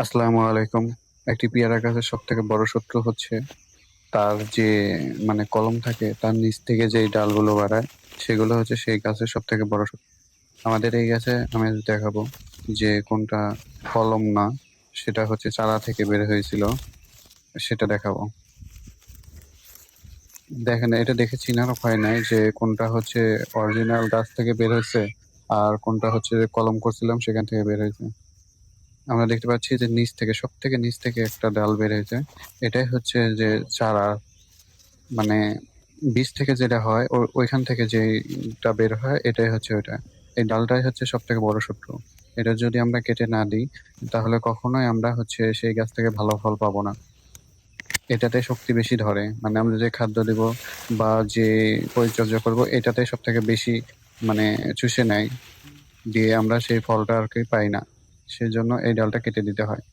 আসসালামু আলাইকুম। একটি পেয়ারা গাছের সব থেকে বড় শত্রু হচ্ছে তার যে কলম থাকে তার নিচ থেকে যে ডালগুলো বাড়ায়, সেগুলো হচ্ছে সেই গাছের সব থেকে বড় শত্রু। আমাদের এই গাছে আমি আজ দেখাবো যে কোনটা কলম না, সেটা হচ্ছে চারা থেকে বের হয়েছিল, সেটা দেখাবো। দেখেন, এটা দেখে চিনার উপায় নাই যে কোনটা হচ্ছে অরিজিনাল গাছ থেকে বের হয়েছে আর কোনটা হচ্ছে কলম করছিলাম সেখান থেকে বের হয়েছে। আমরা দেখতে পাচ্ছি যে নিচ থেকে, সব থেকে নিচ থেকে একটা ডাল বের হয়েছে। এটাই হচ্ছে যে চারা, মানে বীজ থেকে যেটা হয় ওইখান থেকে যেটা বের হয় এটাই হচ্ছে ওইটা। এই ডালটাই হচ্ছে সব থেকে বড় শত্রু। এটা যদি আমরা কেটে না দিই তাহলে কখনোই আমরা হচ্ছে সেই গাছ থেকে ভালো ফল পাবো না। এটাতে শক্তি বেশি ধরে, মানে আমরা যে খাদ্য দেব বা যে পরিচর্যা করব এটাতে সব থেকে বেশি মানে চুষে নেয়, দিয়ে আমরা সেই ফলটা আর কি পাই না। সেই জন্য এই ডালটা কেটে দিতে হয়।